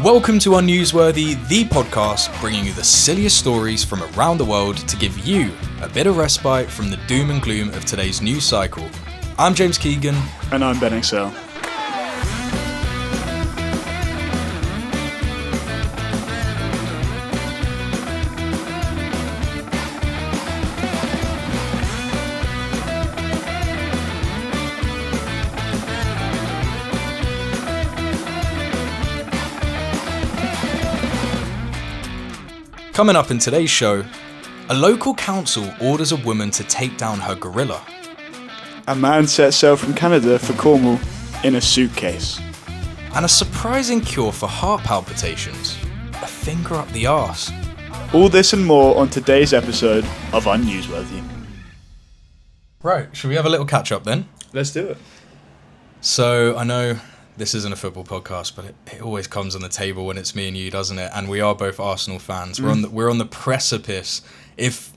Welcome to Unnewsworthy, the podcast bringing you the silliest stories from around the world to give you a bit of respite from the doom and gloom of today's news cycle. I'm James Keegan. And I'm Ben Exell. Coming up in today's show, a local council orders a woman to take down her gorilla. A man sets sail from Canada for Cornwall in a suitcase. And a surprising cure for heart palpitations, a finger up the arse. All this and more on today's episode of Unnewsworthy. Right, should we have a little catch up then? Let's do it. So, I know this isn't a football podcast, but it always comes on the table when it's me and you, doesn't it? And we are both Arsenal fans. We're on the precipice. If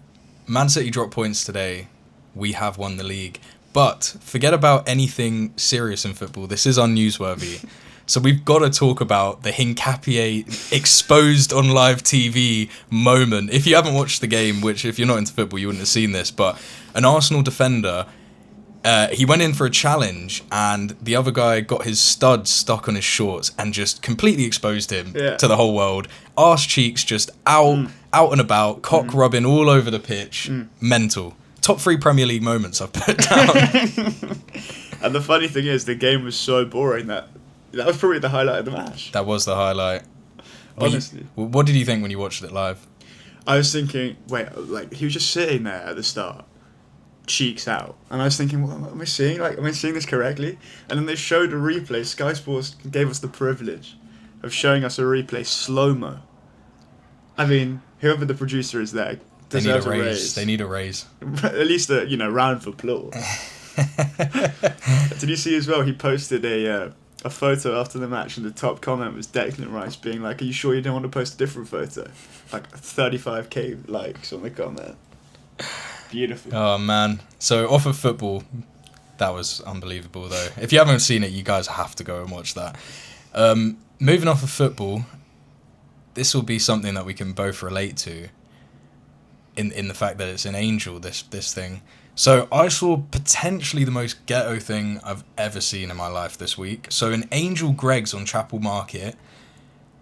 Man City drop points today, we have won the league. But forget about anything serious in football. This is Unnewsworthy. So we've got to talk about the Hincapié exposed on live TV moment. If you haven't watched the game, which if you're not into football, you wouldn't have seen this, but an Arsenal defender, he went in for a challenge and the other guy got his studs stuck on his shorts and just completely exposed him to the whole world. Arse cheeks just out and about, cock rubbing all over the pitch. Mental. Top 3 Premier League moments I've put down. And the funny thing is, the game was so boring that was probably the highlight of the match. That was the highlight. Honestly. What did you think when you watched it live? I was thinking, he was just sitting there at the start, cheeks out, and I was thinking, what am I seeing? Am I seeing this correctly? And then they showed a replay. Sky Sports gave us the privilege of showing us a replay slow-mo. I mean, whoever the producer is there deserves a raise. They need a raise. At least a round of applause. Did you see as well? He posted a photo after the match, and the top comment was Declan Rice being like, "Are you sure you don't want to post a different photo?" 35k likes on the comment. Beautiful. Oh man. So off of football, that was unbelievable though. If you haven't seen it, you guys have to go and watch that. Moving off of football, this will be something that we can both relate to in the fact that it's an angel, this thing. So I saw potentially the most ghetto thing I've ever seen in my life this week. So an angel Greggs on Chapel Market.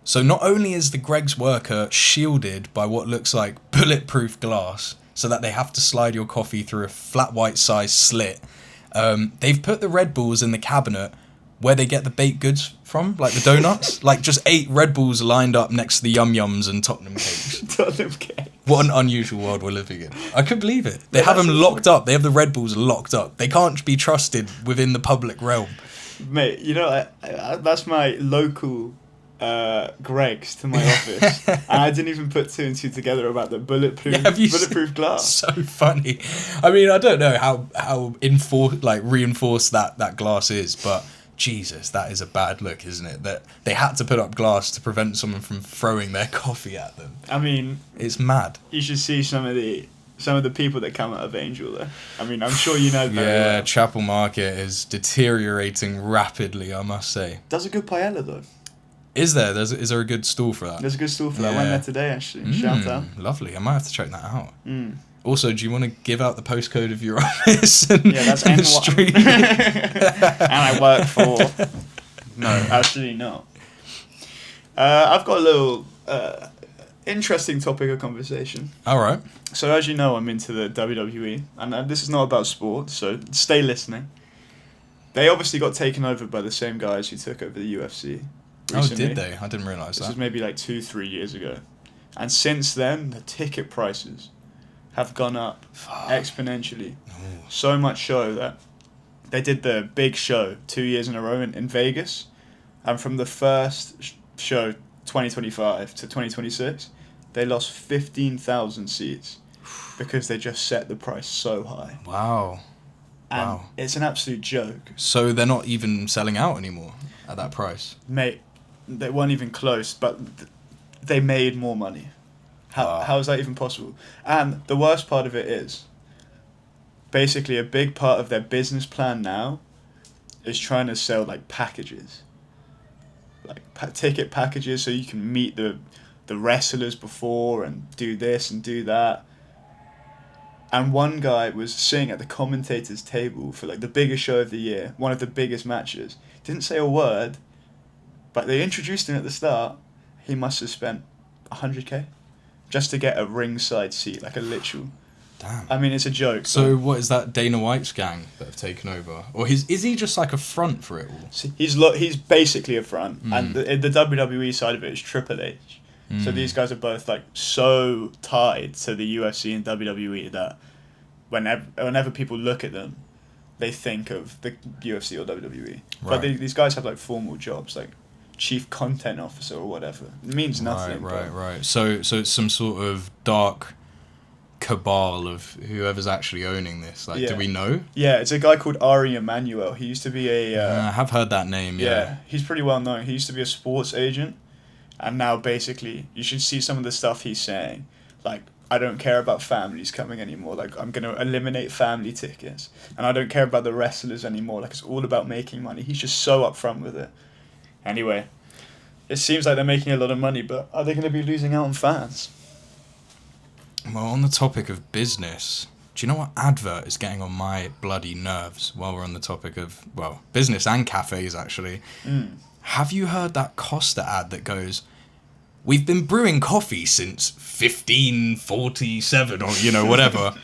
So not only is the Greggs worker shielded by what looks like bulletproof glass, so that they have to slide your coffee through a flat white size slit. They've put the Red Bulls in the cabinet where they get the baked goods from, like the donuts. Just 8 Red Bulls lined up next to the Yum Yums and Tottenham cakes. Tottenham cake. What an unusual world we're living in. I couldn't believe it. They have them locked up. They have the Red Bulls locked up. They can't be trusted within the public realm. Mate, that's my local Greggs to my office, and I didn't even put 2 and 2 together about the bulletproof glass. So funny. I mean, I don't know how reinforced that glass is, but Jesus, that is a bad look, isn't it? That they had to put up glass to prevent someone from throwing their coffee at them. I mean, it's mad. You should see some of the people that come out of Angel there. I mean, I'm sure you know very well. Chapel Market is deteriorating rapidly, I must say. Does a good paella though. Is there? Is there a good stall for that? There's a good stall for that. I went there today, actually. Shout out. Lovely. I might have to check that out. Also, do you want to give out the postcode of your office and, that's and N1. the street? And I work for... No, actually not. I've got a little interesting topic of conversation. All right. So as you know, I'm into the WWE, and this is not about sports, so stay listening. They obviously got taken over by the same guys who took over the UFC. recently. Oh, did they? I didn't realise that. This was maybe 2-3 years ago. And since then, the ticket prices have gone up exponentially. Ooh. So much so that they did the big show 2 years in a row in Vegas. And from the first show, 2025 to 2026, they lost 15,000 seats because they just set the price so high. Wow. And it's an absolute joke. So they're not even selling out anymore at that price? Mate, they weren't even close, but they made more money. How is that even possible? And the worst part of it is, basically a big part of their business plan now is trying to sell packages. like ticket packages so you can meet the wrestlers before and do this and do that. And one guy was sitting at the commentator's table for like the biggest show of the year, one of the biggest matches. Didn't say a word, but they introduced him at the start. He must have spent 100k just to get a ringside seat, like a literal. Damn. I mean, it's a joke. So what is that Dana White's gang that have taken over, or is he just like a front for it all? See, he's basically a front, and the WWE side of it is Triple H. So these guys are both like so tied to the UFC and WWE that whenever people look at them, they think of the UFC or WWE. Right. But these guys have like formal jobs, like chief content officer or whatever. It means nothing. Right. So it's some sort of dark cabal of whoever's actually owning this. Like, do we know? Yeah, it's a guy called Ari Emanuel. He used to be I have heard that name. Yeah, he's pretty well known. He used to be a sports agent. And now, basically, you should see some of the stuff he's saying. Like, I don't care about families coming anymore. Like, I'm going to eliminate family tickets. And I don't care about the wrestlers anymore. Like, it's all about making money. He's just so upfront with it. Anyway, it seems like they're making a lot of money, but are they going to be losing out on fans? Well, on the topic of business, do you know what advert is getting on my bloody nerves while we're on the topic of, well, business and cafes, actually? Have you heard that Costa ad that goes, "We've been brewing coffee since 1547," or, whatever,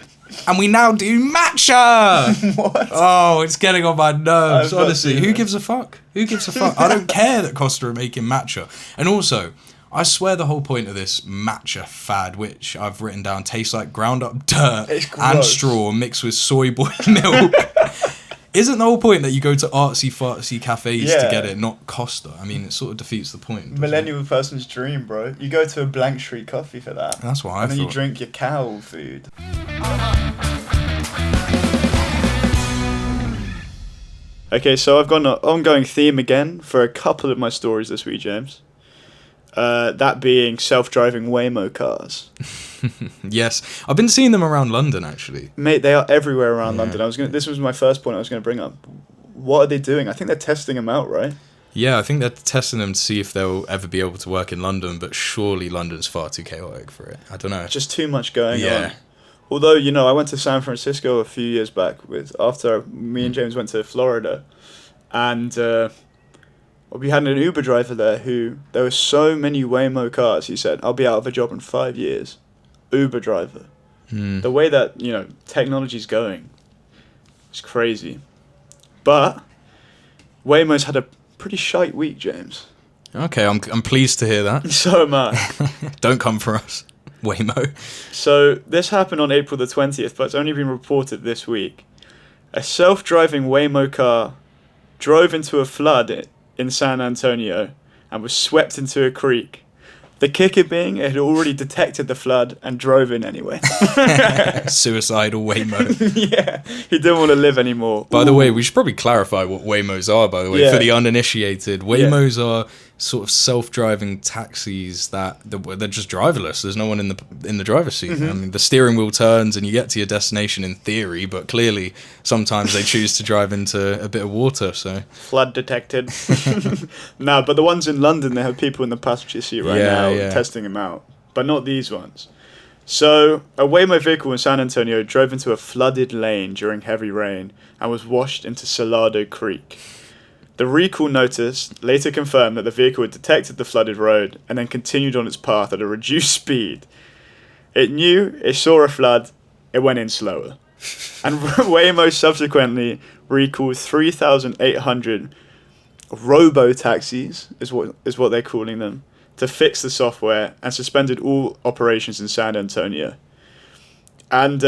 and we now do matcha? What? Oh, it's getting on my nerves, honestly. Who gives a fuck? I don't care that Costa are making matcha. And also, I swear the whole point of this matcha fad, which I've written down, tastes like ground up dirt and straw mixed with soy boy milk. Isn't the whole point that you go to artsy-fartsy cafes to get it, not Costa? I mean, it sort of defeats the point. Millennial person's dream, bro. You go to a Blank Street Coffee for that. That's what I thought. And then you drink your cow food. Okay, so I've got an ongoing theme again for a couple of my stories this week, James. That being self-driving Waymo cars. Yes, I've been seeing them around London, actually. Mate, they are everywhere around London. This was my first point I was going to bring up. What are they doing? I think they're testing them out, right? Yeah, I think they're testing them to see if they'll ever be able to work in London, but surely London's far too chaotic for it. I don't know. Just too much going on. Although, I went to San Francisco a few years back after me and James went to Florida, and we had an Uber driver there there were so many Waymo cars, he said, "I'll be out of a job in 5 years." Uber driver. The way that, technology's going, it's crazy. But Waymo's had a pretty shite week, James. Okay, I'm pleased to hear that. So am I. Don't come for us, Waymo. So this happened on April the 20th, but it's only been reported this week. A self-driving Waymo car drove into a flood in San Antonio and was swept into a creek. The kicker being it had already detected the flood and drove in anyway. Suicidal Waymo. Yeah, he didn't want to live anymore. By the way, we should probably clarify what Waymos are, by the way, for the uninitiated. Waymos are sort of self-driving taxis that they're just driverless. There's no one in the driver's seat. I mean, the steering wheel turns and you get to your destination in theory, but clearly sometimes they choose to drive into a bit of water. So flood detected. No, but the ones in London, they have people in the passenger seat now testing them out, but not these ones. So a Waymo vehicle in San Antonio drove into a flooded lane during heavy rain and was washed into Salado Creek. The recall notice later confirmed that the vehicle had detected the flooded road and then continued on its path at a reduced speed. It knew it saw a flood, it went in slower. And Waymo subsequently recalled 3,800 robo-taxis, is what they're calling them, to fix the software and suspended all operations in San Antonio. And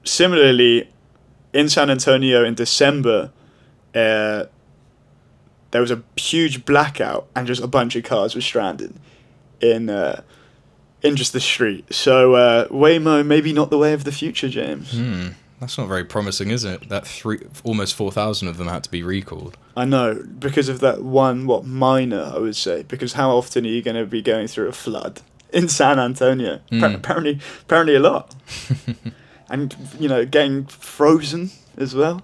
similarly, in San Antonio in December, there was a huge blackout and just a bunch of cars were stranded in just the street. So Waymo, maybe not the way of the future, James. That's not very promising, is it? That almost 4,000 of them had to be recalled. I know, because of that one, minor, I would say. Because how often are you going to be going through a flood in San Antonio? Apparently a lot. And, getting frozen as well.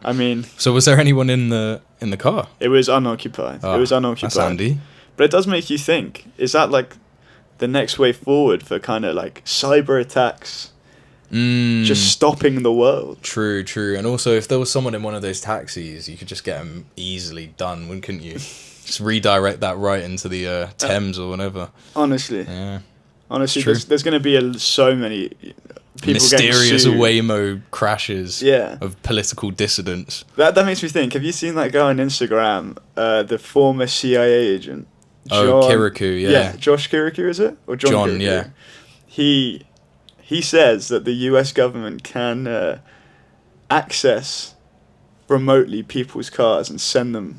I mean, So was there anyone in the car? it was unoccupied. Oh, It was unoccupied. That's handy. But it does make you think, is that like the next way forward for kind of like cyber attacks? Just stopping the world. True. And also, if there was someone in one of those taxis, you could just get them easily done, couldn't you? Just redirect that right into the Thames or whatever. Honestly. Yeah. Honestly, True. there's going to be so many people Mysterious getting sued. Waymo crashes of political dissidents. That makes me think, have you seen that guy on Instagram, the former CIA agent? Kirikou, yeah. Josh Kirikou, is it? Or John Kirikou? Yeah. He says that the US government can access remotely people's cars and send them.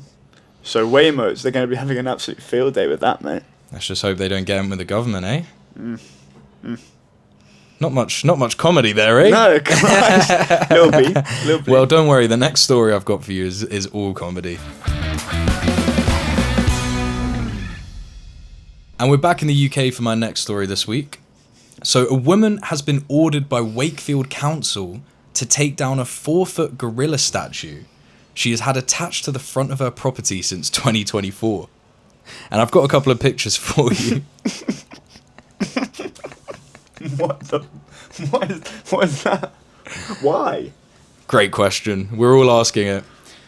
So Waymos, they're going to be having an absolute field day with that, mate. Let's just hope they don't get him with the government, eh? Not much comedy there, eh? No, Christ. Little bit. Well, don't worry. The next story I've got for you is all comedy. And we're back in the UK for my next story this week. So a woman has been ordered by Wakefield Council to take down a 4-foot gorilla statue she has had attached to the front of her property since 2024. And I've got a couple of pictures for you. What is that? Why? Great question. We're all asking it.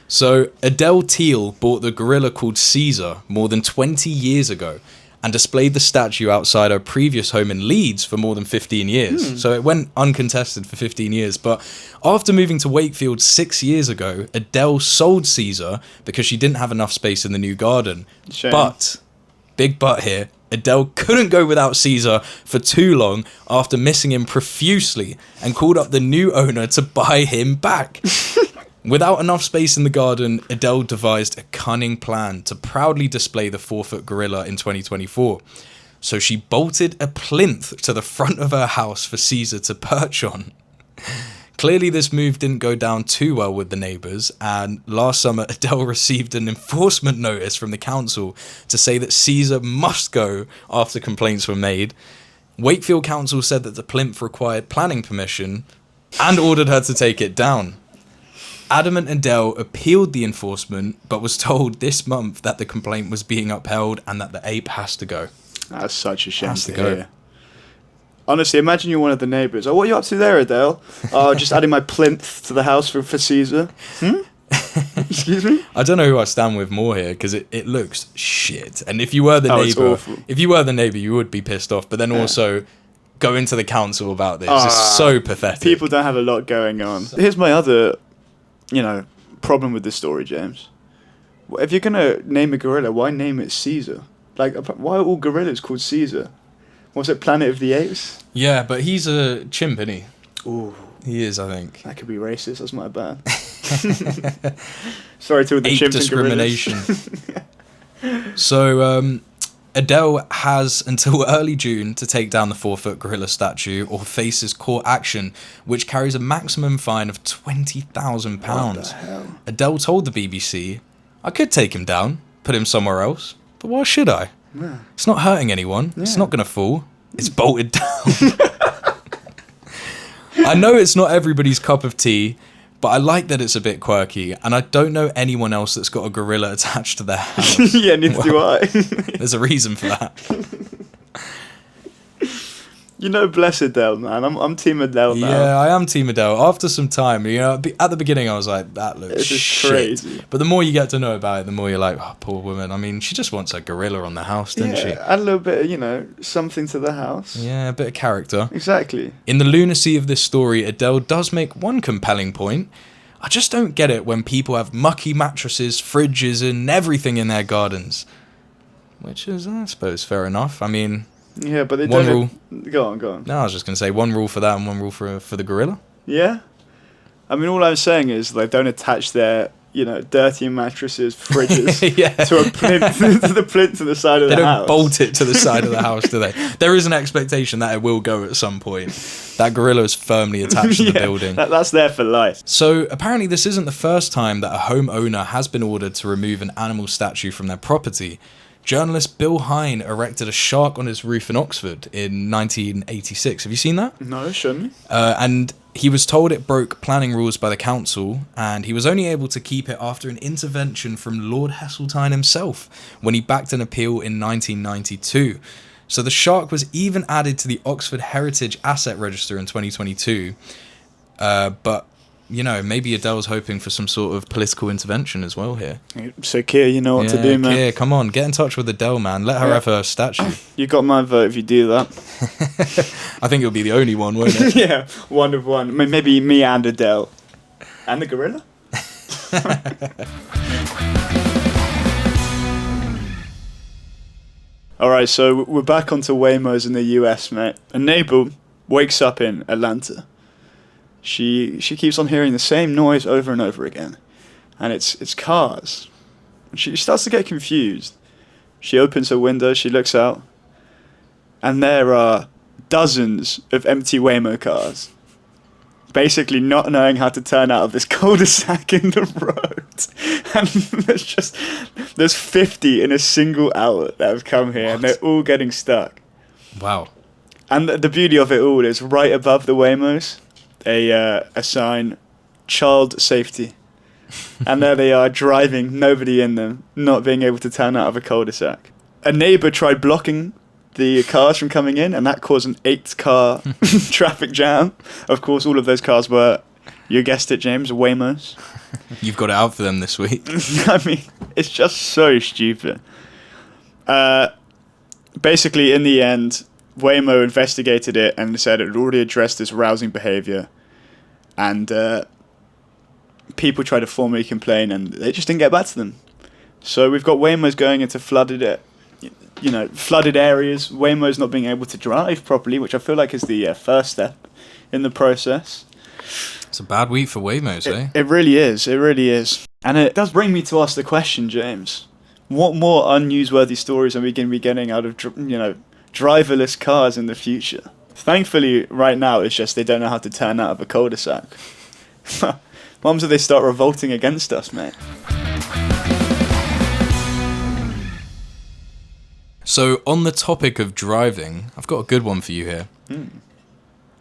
So Adele Teal bought the gorilla called Caesar more than 20 years ago and displayed the statue outside her previous home in Leeds for more than 15 years. So it went uncontested for 15 years. But after moving to Wakefield 6 years ago, Adele sold Caesar because she didn't have enough space in the new garden. Shame. But, big but here, Adele couldn't go without Caesar for too long after missing him profusely and called up the new owner to buy him back. Without enough space in the garden, Adele devised a cunning plan to proudly display the 4-foot gorilla in 2024. So she bolted a plinth to the front of her house for Caesar to perch on. Clearly this move didn't go down too well with the neighbours, and last summer Adele received an enforcement notice from the council to say that Caesar must go after complaints were made. Wakefield Council said that the plinth required planning permission and ordered her to take it down. Adamant Adele appealed the enforcement, but was told this month that the complaint was being upheld and that the ape has to go. That's such a shame Has to to go. hear. Honestly, imagine you're one of the neighbours. Oh, what are you up to there, Adele? Oh, just adding my plinth to the house for Caesar. Excuse me? I don't know who I stand with more here because it looks shit. And if you were the It's neighbour, awful. You would be pissed off. But then also going to the council about this is so pathetic. People don't have a lot going on. Here's my other, problem with this story, James. If you're gonna name a gorilla, why name it Caesar? Like, why are all gorillas called Caesar? What's it, Planet of the Apes? Yeah, but he's a chimp, isn't he? Ooh, He is, I think. that could be racist. That's my bad. Sorry to all the Ape chimps discrimination. and gorillas. So, Adele has until early June to take down the 4-foot gorilla statue or faces court action, which carries a maximum fine of £20,000. What the hell? Adele told the BBC, "I could take him down, put him somewhere else, but why should I? Yeah. It's not hurting anyone. It's Yeah. not going to fall. It's bolted down." I know it's not everybody's cup of tea, but I like that it's a bit quirky, and I don't know anyone else that's got a gorilla attached to their house. Yeah, neither do I. There's a reason for that. Bless Adele, man. I'm Team Adele now. Yeah, I am Team Adele. After some time, at the beginning I was like, that looks It's just shit. crazy. But the more you get to know about it, the more you're like, oh, poor woman. I mean, she just wants a gorilla on the house, doesn't she? Add a little bit of, something to the house. Yeah, a bit of character. Exactly. In the lunacy of this story, Adele does make one compelling point. I just don't get it when people have mucky mattresses, fridges, and everything in their gardens. Which is, I suppose, fair enough. I mean... Yeah, but they One don't... Go on. No, I was just going to say one rule for that and one rule for the gorilla. Yeah? I mean, all I'm saying is they don't attach their, dirty mattresses, fridges Yeah. to a plinth, to the plinth to the side of They the don't house. bolt it to the side of the house, do they? There is an expectation that it will go at some point. That gorilla is firmly attached to the building. That's there for life. So apparently this isn't the first time that a homeowner has been ordered to remove an animal statue from their property. journalist Bill Hine erected a shark on his roof in Oxford in 1986. Have you seen that? No, shouldn't. And he was told it broke planning rules by the council, and he was only able to keep it after an intervention from Lord Heseltine himself when he backed an appeal in 1992. So the shark was even added to the Oxford Heritage Asset Register in 2022. But, you know, maybe Adele's hoping for some sort of political intervention as well here. So, Keir, you know what to do, man. Keir, come on, get in touch with Adele, man. Let her have her statue. You got my vote if you do that. I think it'll be the only one, won't it? Yeah, one of one. Maybe me and Adele. And the gorilla? Alright, so we're back onto Waymos in the US, mate. A neighbour wakes up in Atlanta. She keeps on hearing the same noise over and over again. And it's cars. She starts to get confused. She opens her window, she looks out. And there are dozens of empty Waymo cars. Basically not knowing how to turn out of this cul-de-sac in the road. And there's 50 in a single hour that have come here. What? And they're all getting stuck. Wow. And the beauty of it all is right above the Waymos, a sign, child safety. And there they are, driving, nobody in them, not being able to turn out of a cul-de-sac. A neighbour tried blocking the cars from coming in, and that caused an 8-car traffic jam. Of course, all of those cars were, you guessed it, James, Waymos. You've got it out for them this week. I mean, it's just so stupid. Basically, in the end, Waymo investigated it and said it had already addressed this rousing behaviour. And people tried to formally complain, and they just didn't get back to them. So we've got Waymos going into flooded areas. Waymo's not being able to drive properly, which I feel like is the first step in the process. It's a bad week for Waymos, eh? It really is. It really is. And it does bring me to ask the question, James. What more unnewsworthy stories are we going to be getting out of, driverless cars in the future? Thankfully, right now, it's just they don't know how to turn out of a cul-de-sac. Moms, if they start revolting against us, mate. So, on the topic of driving, I've got a good one for you here.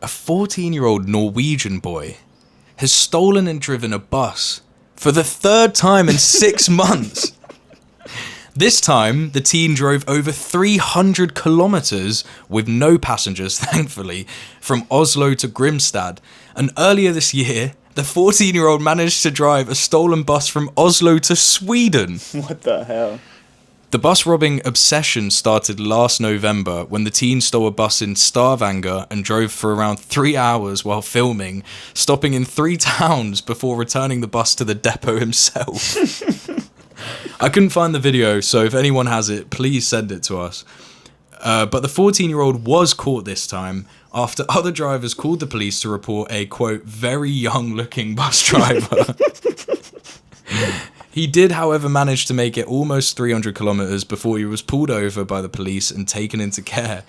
A 14-year-old Norwegian boy has stolen and driven a bus for the 3rd time in 6 months. This time, the teen drove over 300 kilometres with no passengers, thankfully, from Oslo to Grimstad. And earlier this year, the 14-year-old managed to drive a stolen bus from Oslo to Sweden. What the hell? The bus robbing obsession started last November when the teen stole a bus in Stavanger and drove for around 3 hours while filming, stopping in 3 towns before returning the bus to the depot himself. I couldn't find the video, so if anyone has it, please send it to us. But the 14-year-old was caught this time after other drivers called the police to report a, quote, very young-looking bus driver. He did, however, manage to make it almost 300 kilometres before he was pulled over by the police and taken into care.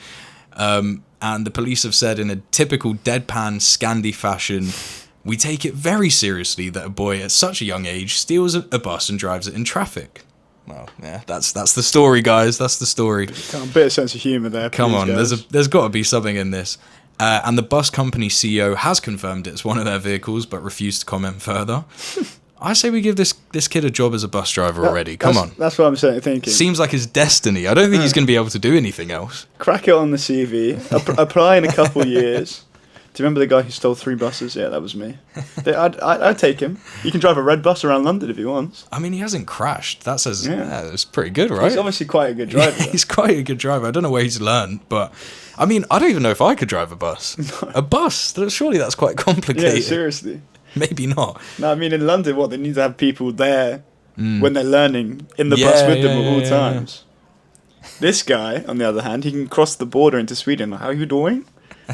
And the police have said in a typical deadpan Scandi fashion, we take it very seriously that a boy at such a young age steals a bus and drives it in traffic. Well, yeah, that's the story, guys. That's the story. A bit of sense of humour there. Come on, guys. there's got to be something in this. And the bus company CEO has confirmed it's one of their vehicles, but refused to comment further. I say we give this kid a job as a bus driver already. Come on. That's what I'm thinking. Seems like his destiny. I don't think he's going to be able to do anything else. Crack it on the CV. Apply in a couple years. Do you remember the guy who stole 3 buses? Yeah, that was me. I'd take him. You can drive a red bus around London if he wants. I mean, he hasn't crashed. That says it's pretty good, right? He's obviously quite a good driver. Yeah, he's quite a good driver. I don't know where he's learned, but I mean, I don't even know if I could drive a bus. No. A bus? Surely that's quite complicated. Yeah, seriously. Maybe not. No, I mean, in London, they need to have people there when they're learning in the bus with them at all times. This guy, on the other hand, he can cross the border into Sweden. How are you doing?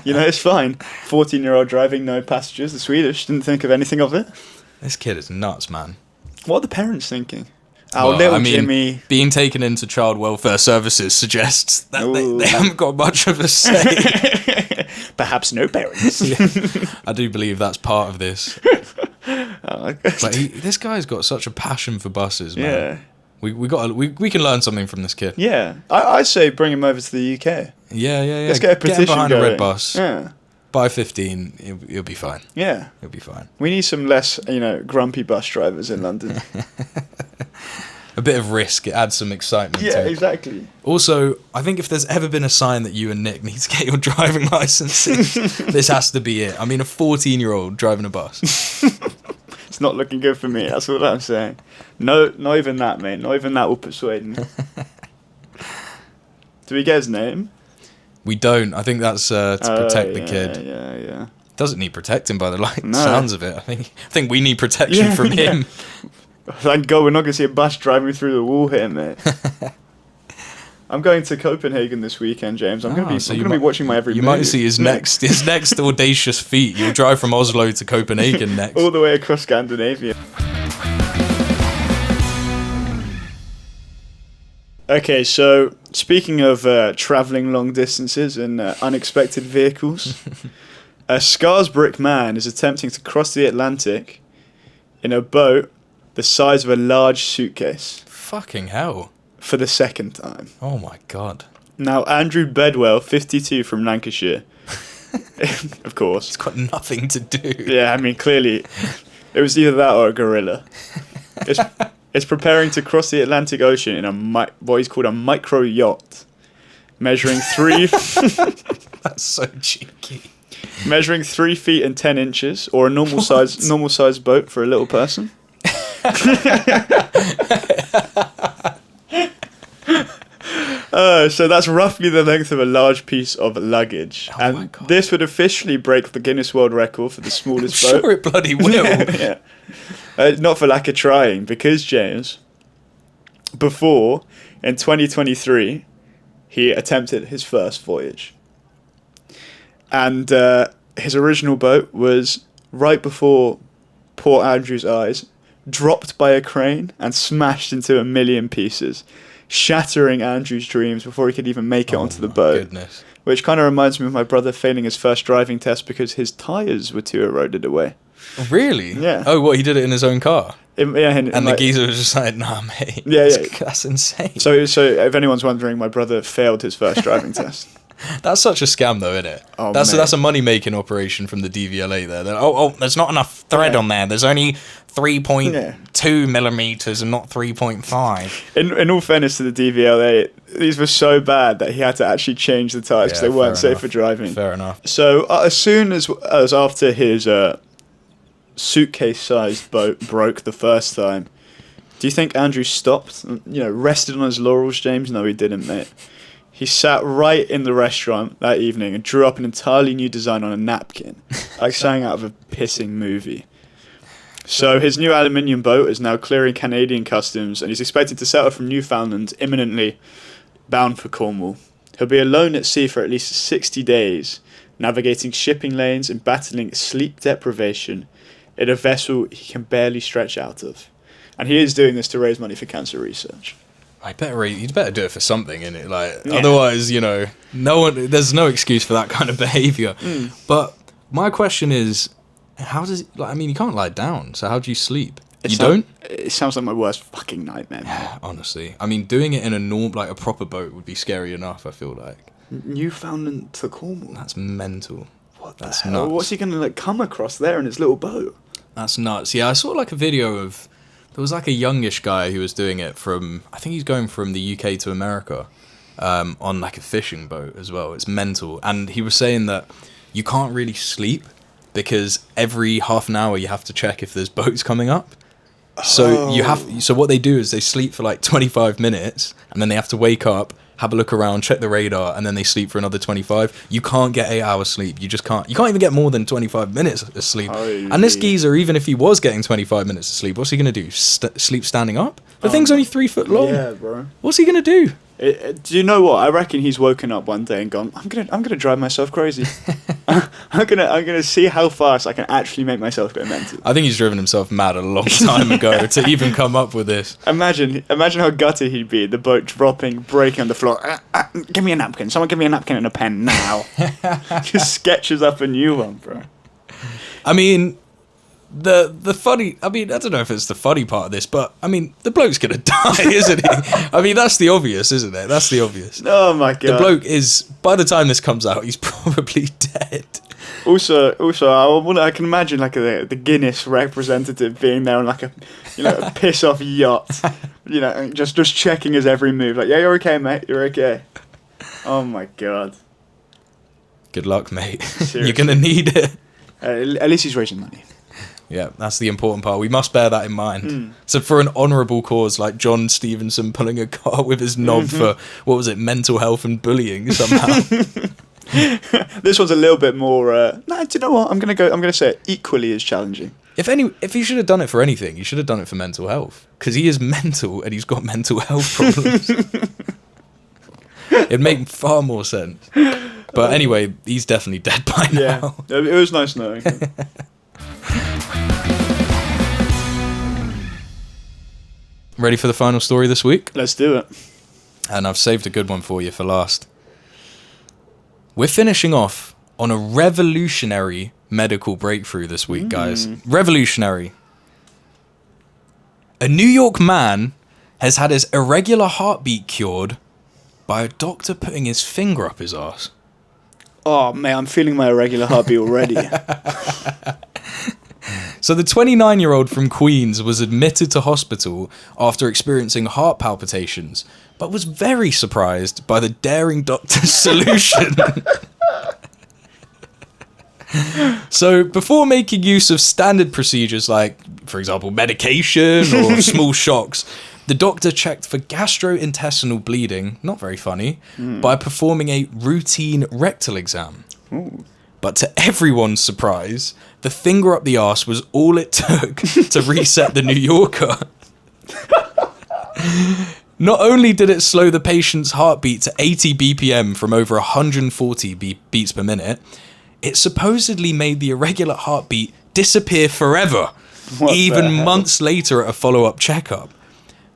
It's fine. 14-year-old driving, no passengers. The Swedish didn't think of anything of it. This kid is nuts, man. What are the parents thinking? Jimmy. Being taken into child welfare services suggests that they haven't got much of a say. Perhaps no parents. Yeah, I do believe that's part of this. But this guy's got such a passion for buses, man. We can learn something from this kid. Yeah, I say bring him over to the UK. Yeah. Let's get a petition behind going. a red bus. Yeah. By 15, he'll be fine. Yeah. He'll be fine. We need some less, grumpy bus drivers in London. A bit of risk, it adds some excitement. Yeah, exactly. Also, I think if there's ever been a sign that you and Nick need to get your driving licenses, this has to be it. I mean, a 14-year-old driving a bus. It's not looking good for me, that's what I'm saying. No, not even that, mate. Not even that will persuade me. Do we get his name? We don't. I think that's to protect the kid. Yeah. Doesn't need protecting by the sounds of it. I think we need protection from yeah. him. Thank God we're not going to see a bus driving through the wall here, mate. I'm going to Copenhagen this weekend, James. I'm going to be watching my every You movie. might see his next audacious feat. You'll drive from Oslo to Copenhagen next. All the way across Scandinavia. Okay, so speaking of travelling long distances in unexpected vehicles, a Scarsbrick man is attempting to cross the Atlantic in a boat the size of a large suitcase. Fucking hell. For the second time. Oh my God. Now, Andrew Bedwell, 52, from Lancashire, of course. It's got nothing to do. Yeah, I mean, clearly, it was either that or a gorilla. It's preparing to cross the Atlantic Ocean in what he's called a micro yacht, measuring 3... That's so cheeky. Measuring 3 feet and 10 inches, or a normal size boat for a little person. So that's roughly the length of a large piece of luggage. And this would officially break the Guinness World Record for the smallest boat. Sure it bloody will. Yeah. Not for lack of trying, because, James, before, in 2023, he attempted his first voyage. And his original boat was, right before poor Andrew's eyes, dropped by a crane and smashed into a million pieces, shattering Andrew's dreams before he could even make it onto the boat. Goodness. Which kind of reminds me of my brother failing his first driving test because his tyres were too eroded away. Really? Yeah. Oh, what, he did it in his own car? And the geezer was just like, nah, mate. Yeah. That's insane. So if anyone's wondering, my brother failed his first driving test. That's such a scam, though, isn't it? Oh, that's a money-making operation from the DVLA there. There's not enough thread on there. There's only 3.2 millimeters and not 3.5. In all fairness to the DVLA, these were so bad that he had to actually change the tyres because they weren't safe for driving. Fair enough. So as soon as after his suitcase-sized boat broke the first time, do you think Andrew stopped? Rested on his laurels, James? No, he didn't, mate. He sat right in the restaurant that evening and drew up an entirely new design on a napkin, like something out of a pissing movie. So his new aluminium boat is now clearing Canadian customs, and he's expected to set off from Newfoundland imminently, bound for Cornwall. He'll be alone at sea for at least 60 days, navigating shipping lanes and battling sleep deprivation in a vessel he can barely stretch out of. And he is doing this to raise money for cancer research. You'd better do it for something, innit? Otherwise, there's no excuse for that kind of behaviour. But my question is, how does you can't lie down, so how do you sleep? Don't? It sounds like my worst fucking nightmare, man. Honestly. doing it in a proper boat would be scary enough, I feel like. Newfoundland to Cornwall? That's mental. That's nuts. What's he going to come across there in his little boat? That's nuts. Yeah, I saw a video of... There was a youngish guy who was doing it from... I think he's going from the UK to America on a fishing boat as well. It's mental. And he was saying that you can't really sleep because every half an hour you have to check if there's boats coming up. So So what they do is they sleep for 25 minutes and then they have to wake up, have a look around, check the radar, and then they sleep for another 25. You can't get 8 hours sleep. You just can't. You can't even get more than 25 minutes of sleep. Holy. And this geezer, even if he was getting 25 minutes of sleep, what's he going to do? Sleep standing up? The thing's only 3 foot long. Yeah, bro. What's he going to do? Do you know what? I reckon he's woken up one day and gone, I'm gonna drive myself crazy. I'm gonna see how fast I can actually make myself go mental. I think he's driven himself mad a long time ago to even come up with this. Imagine how gutted he'd be. The boat dropping, breaking on the floor. Give me a napkin. Someone give me a napkin and a pen now. Just sketches up a new one, bro. the funny, I mean, I don't know if it's the funny part of this, but I mean, the bloke's gonna die, isn't he? I mean, that's the obvious, isn't it? That's the obvious. Oh my god. The bloke is, by the time this comes out, he's probably dead. Also, I can imagine like the Guinness representative being there on like a piss off yacht, and just checking his every move. Like, yeah, you're okay, mate. You're okay. Oh my god. Good luck, mate. Seriously. You're gonna need it. At least he's raising money. Yeah, that's the important part. We must bear that in mind. So for an honourable cause like John Stevenson pulling a car with his knob for, what was it, mental health and bullying somehow. This one's a little bit more. No, do you know what? I'm gonna say it equally as challenging. If he should have done it for anything, he should have done it for mental health, because he is mental and he's got mental health problems. It'd make far more sense. But anyway, he's definitely dead by now. Yeah, it was nice knowing him. Ready for the final story this week? Let's do it. And I've saved a good one for you for last. We're finishing off on a revolutionary medical breakthrough this week, guys. Revolutionary. A New York man has had his irregular heartbeat cured by a doctor putting his finger up his arse. Oh, man, I'm feeling my irregular heartbeat already. So the 29-year-old from Queens was admitted to hospital after experiencing heart palpitations, but was very surprised by the daring doctor's solution. So before making use of standard procedures like, for example, medication or small shocks, the doctor checked for gastrointestinal bleeding, not very funny, by performing a routine rectal exam. Ooh. But to everyone's surprise, the finger up the arse was all it took to reset the New Yorker. Not only did it slow the patient's heartbeat to 80 BPM from over 140 beats per minute, it supposedly made the irregular heartbeat disappear forever, even months later at a follow-up checkup.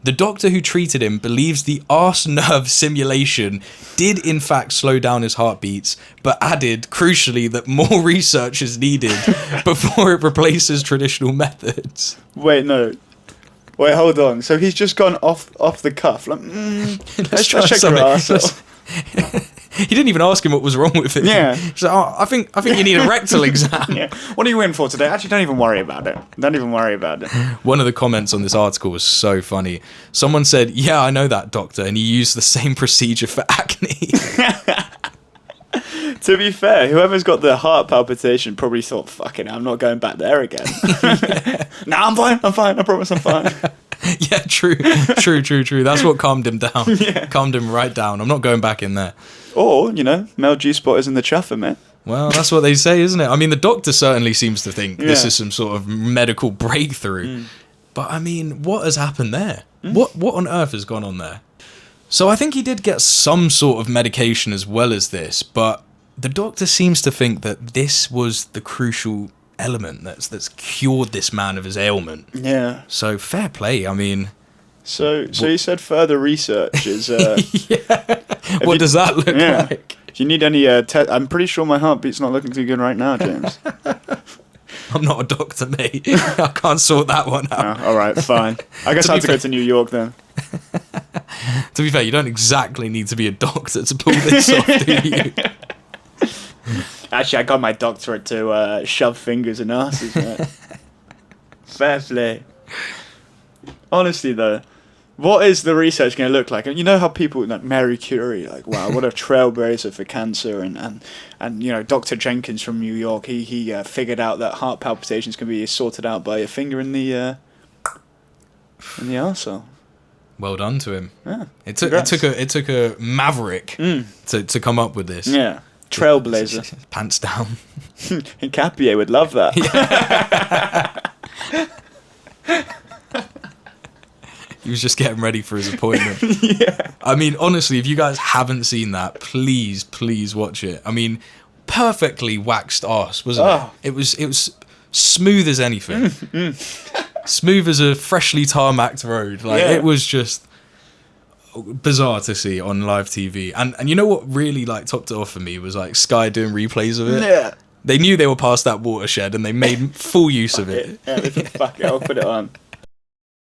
The doctor who treated him believes the arse nerve simulation did in fact slow down his heartbeats, but added, crucially, that more research is needed before it replaces traditional methods. Wait, hold on. So he's just gone off the cuff. Like, let's check your arse. He didn't even ask him what was wrong with it. Yeah. He's like, oh, I think you need a rectal exam. Yeah. What are you in for today? Actually, don't even worry about it. One of the comments on this article was so funny. Someone said, yeah, I know that doctor, and he used the same procedure for acne. To be fair, whoever's got the heart palpitation probably thought, fucking hell, I'm not going back there again. No, I'm fine. I promise I'm fine. Yeah, true. That's what calmed him down. Yeah. Calmed him right down. I'm not going back in there. Or, male G-spot is in the chuffer, mate. Well, that's what they say, isn't it? I mean, the doctor certainly seems to think this is some sort of medical breakthrough. But, I mean, what has happened there? What on earth has gone on there? So I think he did get some sort of medication as well as this, but the doctor seems to think that this was the crucial element that's cured this man of his ailment. Yeah. So fair play. I mean, so he said further research is. Yeah. What does that look like? If you need any, I'm pretty sure my heartbeat's not looking too good right now, James. I'm not a doctor, mate. I can't sort that one out. Oh, all right, fine. I guess I have to go to New York then. To be fair, you don't exactly need to be a doctor to pull this off, do you? Actually, I got my doctorate to shove fingers in asses, man. Fair play. Honestly, though, what is the research going to look like? And you know how people like Mary Curie, like, wow, what a trailblazer for cancer, and Dr. Jenkins from New York, he figured out that heart palpitations can be sorted out by a finger in the arsehole. Well done to him. Yeah, it took a maverick to come up with this. Yeah. Trailblazer. Pants down. And Capier would love that. He was just getting ready for his appointment. Yeah. I mean, honestly, if you guys haven't seen that, please watch it. I mean, perfectly waxed arse, wasn't it? It was smooth as anything. Smooth as a freshly tarmacked road. Like, it was just bizarre to see on live TV. And you know what really like topped it off for me was like Sky doing replays of it. Yeah. They knew they were past that watershed and they made full use of it. Yeah, fuck it, I'll put it on.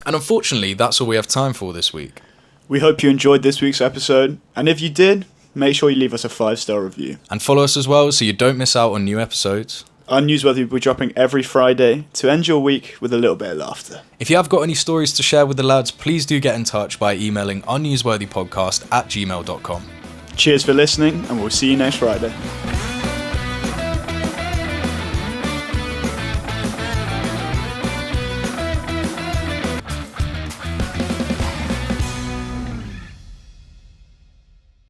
And unfortunately, that's all we have time for this week. We hope you enjoyed this week's episode, and if you did, make sure you leave us a 5-star review. And follow us as well so you don't miss out on new episodes. Unnewsworthy will be dropping every Friday to end your week with a little bit of laughter. If you have got any stories to share with the lads, please do get in touch by emailing unnewsworthypodcast@gmail.com. Cheers for listening, and we'll see you next Friday.